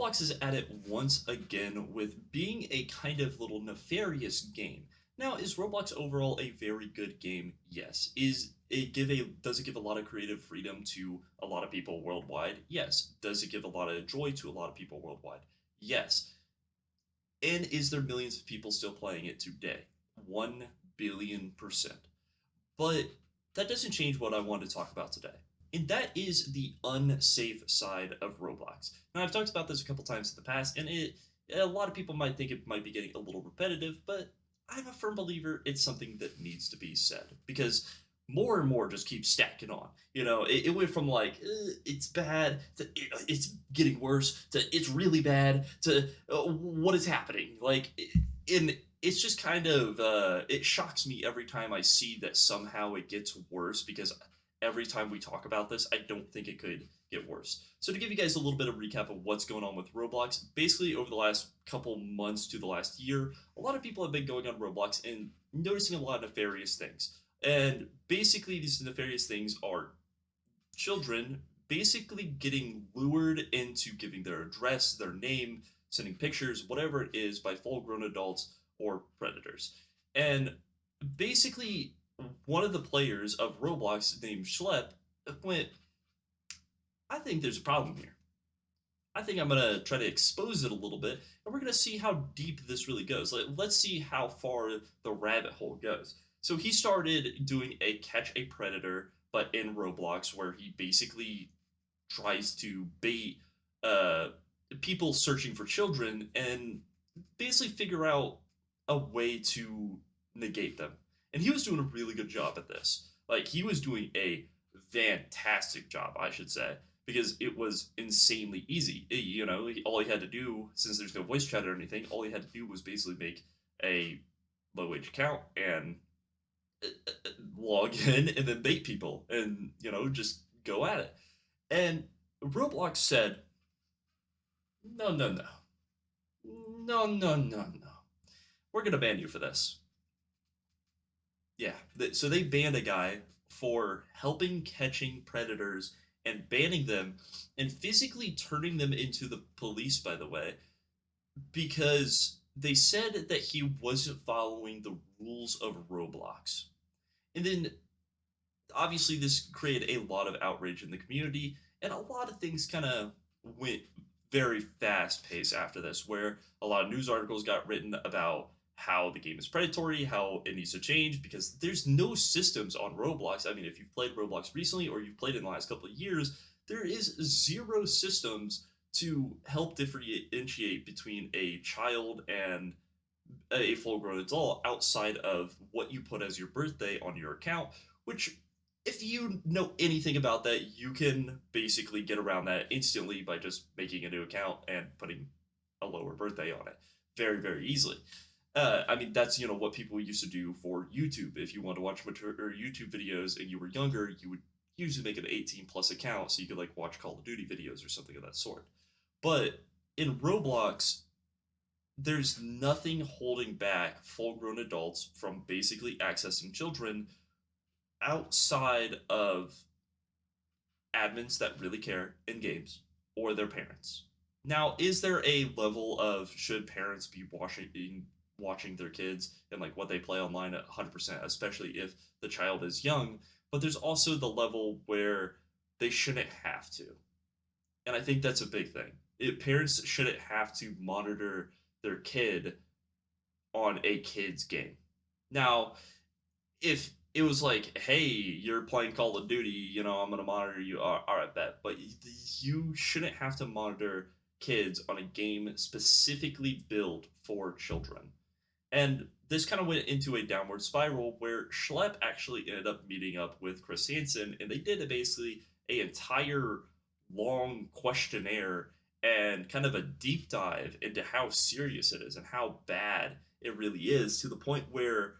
Roblox is at it once again with being a kind of little nefarious game. Now, is Roblox overall a very good game? Yes. Does it give a lot of creative freedom to a lot of people worldwide? Yes. Does it give a lot of joy to a lot of people worldwide? Yes. And is there millions of people still playing it today? 1 billion percent. But that doesn't change what I want to talk about today. And that is the unsafe side of Roblox. Now, I've talked about this a couple times in the past, and a lot of people might think it might be getting a little repetitive, but I'm a firm believer it's something that needs to be said because more and more just keeps stacking on. It went from like it's bad to it's getting worse to it's really bad to what is happening. And it's just kind of it shocks me every time I see that somehow it gets worse because every time we talk about this, I don't think it could get worse. So to give you guys a little bit of recap of what's going on with Roblox, basically over the last couple months to the last year, a lot of people have been going on Roblox and noticing a lot of nefarious things. And basically these nefarious things are children basically getting lured into giving their address, their name, sending pictures, whatever it is, by full grown adults or predators. And basically, one of the players of Roblox named Schlep went, I think there's a problem here. I think I'm going to try to expose it a little bit, and we're going to see how deep this really goes. Let's see how far the rabbit hole goes. So he started doing a catch a predator, but in Roblox, where he basically tries to bait uh, people searching for children and basically figure out a way to negate them. And he was doing a really good job at this. Like, he was doing a fantastic job, I should say, because it was insanely easy. All he had to do, since there's no voice chat or anything, all he had to do was basically make a low wage account and log in and then bait people and, just go at it. And Roblox said, no, no, no. No, no, no, no. We're going to ban you for this. Yeah. So they banned a guy for helping catching predators and banning them and physically turning them into the police, by the way, because they said that he wasn't following the rules of Roblox. And then obviously this created a lot of outrage in the community and a lot of things kind of went very fast pace after this, where a lot of news articles got written about how the game is predatory, how it needs to change, because there's no systems on Roblox. I mean, if you've played Roblox recently or you've played in the last couple of years, there is zero systems to help differentiate between a child and a full grown adult outside of what you put as your birthday on your account, which if you know anything about that, you can basically get around that instantly by just making a new account and putting a lower birthday on it very, very easily. I mean, that's what people used to do for YouTube. If you wanted to watch mature YouTube videos and you were younger, you would usually make an 18 plus account so you could like watch Call of Duty videos or something of that sort. But in Roblox, there's nothing holding back full grown adults from basically accessing children outside of admins that really care in games or their parents. Now, is there a level of should parents be watching their kids and like what they play online at 100%, especially if the child is young? But there's also the level where they shouldn't have to. And I think that's a big thing. Parents shouldn't have to monitor their kid on a kid's game. Now, if it was like, hey, you're playing Call of Duty, I'm gonna monitor you. All right, bet. But you shouldn't have to monitor kids on a game specifically built for children. And this kind of went into a downward spiral where Schlep actually ended up meeting up with Chris Hansen, and they did basically a entire long questionnaire and kind of a deep dive into how serious it is and how bad it really is, to the point where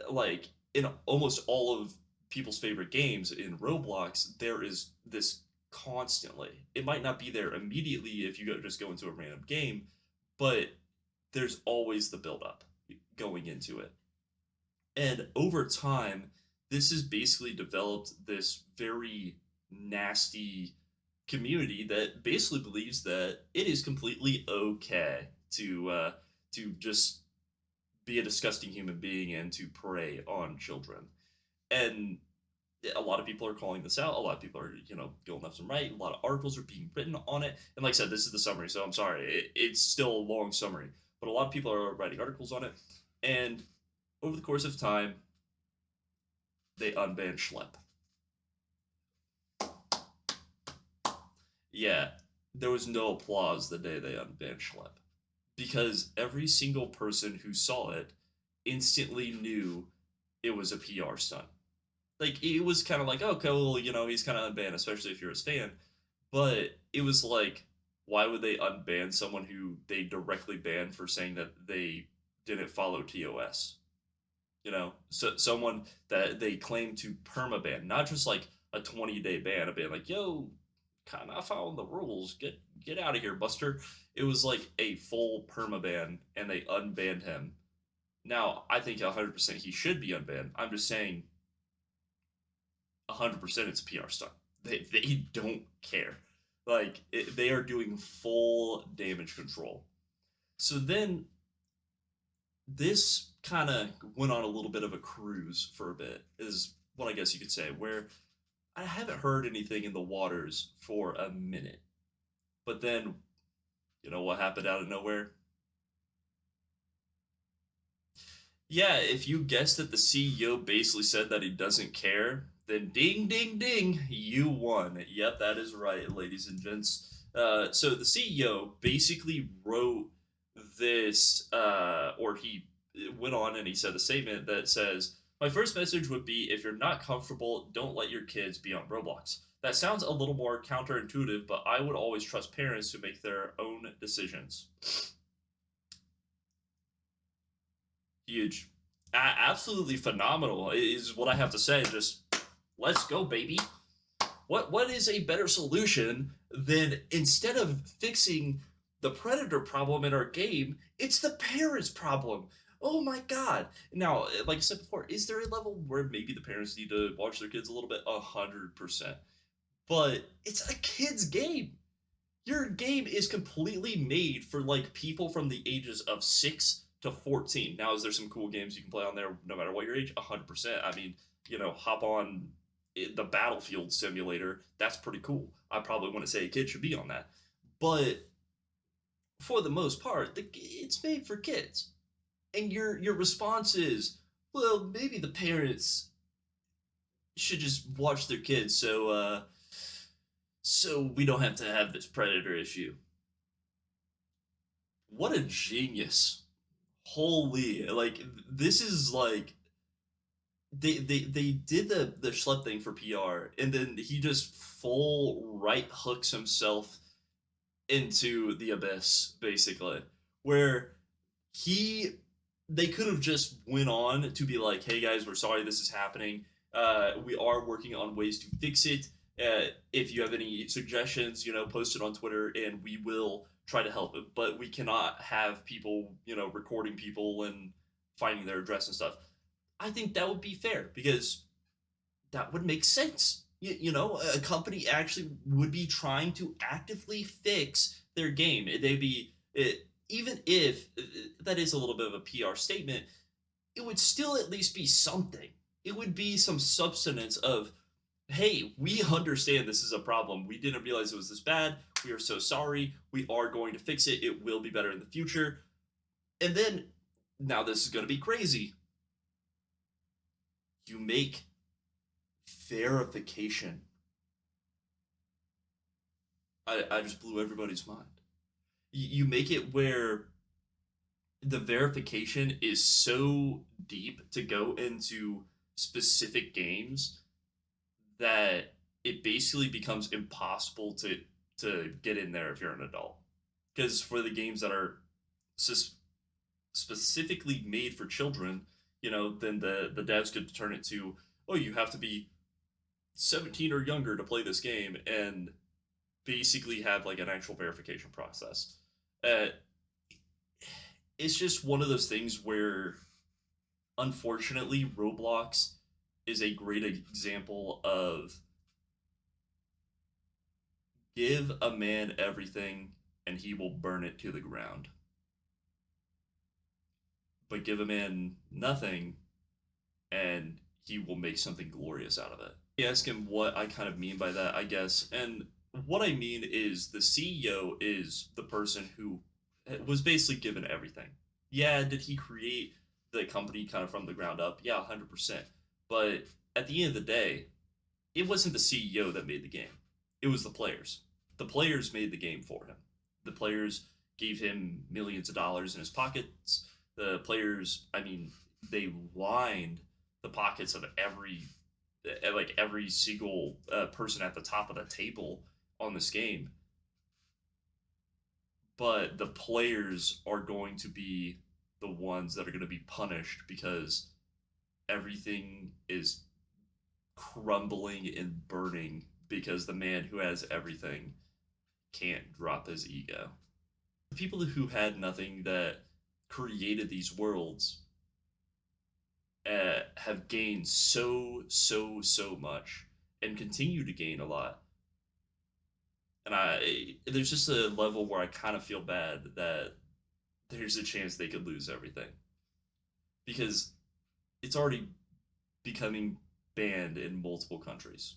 like in almost all of people's favorite games in Roblox, there is this constantly. It might not be there immediately if you just go into a random game, but there's always the build up going into it. And over time, this has basically developed this very nasty community that basically believes that it is completely okay to just be a disgusting human being and to prey on children. And a lot of people are calling this out. A lot of people are, going left and right. A lot of articles are being written on it. And like I said, this is the summary, so I'm sorry. It's still a long summary, but a lot of people are writing articles on it. And over the course of time, they unbanned Schlep. Yeah, there was no applause the day they unbanned Schlep because every single person who saw it instantly knew it was a PR stunt. Like it was kind of like, oh, okay, well, he's kind of unbanned, especially if you're his fan. But it was like, why would they unban someone who they directly banned for saying that they didn't follow TOS? So someone that they claim to permaban, not just like a 20-day ban, a ban like, yo, kind of following the rules, get out of here, Buster. It was like a full permaban, and they unbanned him. Now, I think 100% he should be unbanned. I'm just saying 100% it's a PR stunt. They don't care. Like they are doing full damage control. So then this kind of went on a little bit of a cruise for a bit, is what I guess you could say, where I haven't heard anything in the waters for a minute. But then, you know what happened out of nowhere? Yeah, if you guessed that the CEO basically said that he doesn't care, then ding, ding, ding, you won. Yep, that is right, ladies and gents. So the CEO basically wrote this, or he went on and he said a statement that says, my first message would be if you're not comfortable, don't let your kids be on Roblox. That sounds a little more counterintuitive, but I would always trust parents to make their own decisions. Huge. Absolutely phenomenal is what I have to say. Just let's go, baby. What is a better solution than instead of fixing the predator problem in our game, it's the parents problem. Oh my god. Now, like I said before, is there a level where maybe the parents need to watch their kids a little bit? 100%. But it's a kid's game. Your game is completely made for like people from the ages of 6 to 14. Now, is there some cool games you can play on there no matter what your age? 100%. I mean, hop on the Battlefield simulator. That's pretty cool. I probably want to say a kid should be on that. But for the most part, it's made for kids. And your response is, well, maybe the parents should just watch their kids so we don't have to have this predator issue. What a genius. Holy, like this is like they did the schlep thing for PR, and then he just full right hooks himself into the abyss, basically, where he they could have just went on to be like, hey guys, we're sorry this is happening. We are working on ways to fix it. If you have any suggestions, post it on Twitter, and we will try to help it. But we cannot have people, recording people and finding their address and stuff. I think that would be fair because that would make sense. A company actually would be trying to actively fix their game. They'd be even if that is a little bit of a PR statement, it would still at least be something. It would be some substance of, hey, we understand this is a problem. We didn't realize it was this bad. We are so sorry. We are going to fix it. It will be better in the future. And then, now this is going to be crazy. You make verification. I just blew everybody's mind. You make it where the verification is so deep to go into specific games that it basically becomes impossible to get in there if you're an adult. Because for the games that are specifically made for children, then the devs could turn it to, oh, you have to be 17 or younger to play this game, and basically have like an actual verification process. Uh, it's just one of those things where, unfortunately, Roblox is a great example of Give a man everything and he will burn it to the ground. But give a man nothing and he will make something glorious out of it. You ask him what I kind of mean by that, I guess. And what I mean is the CEO is the person who was basically given everything. Yeah, did he create the company kind of from the ground up? Yeah, 100%. But at the end of the day, it wasn't the CEO that made the game. It was the players. The players made the game for him. The players gave him millions of dollars in his pockets. The players, I mean, they lined the pockets of every single person at the top of the table on this game. But the players are going to be the ones that are going to be punished because everything is crumbling and burning because the man who has everything can't drop his ego. The people who had nothing that created these worlds have gained so much and continue to gain a lot. And there's just a level where I kind of feel bad that there's a chance they could lose everything because it's already becoming banned in multiple countries.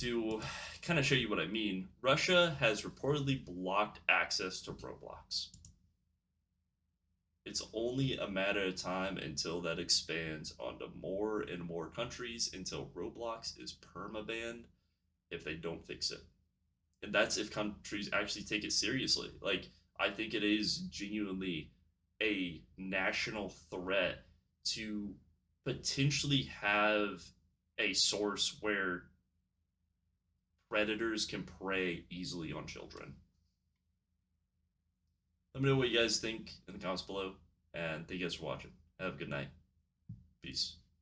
To kind of show you what I mean, Russia has reportedly blocked access to Roblox. It's only a matter of time until that expands onto more and more countries until Roblox is permabanned if they don't fix it. And that's if countries actually take it seriously. Like, I think it is genuinely a national threat to potentially have a source where predators can prey easily on children. Let me know what you guys think in the comments below. And thank you guys for watching. Have a good night. Peace.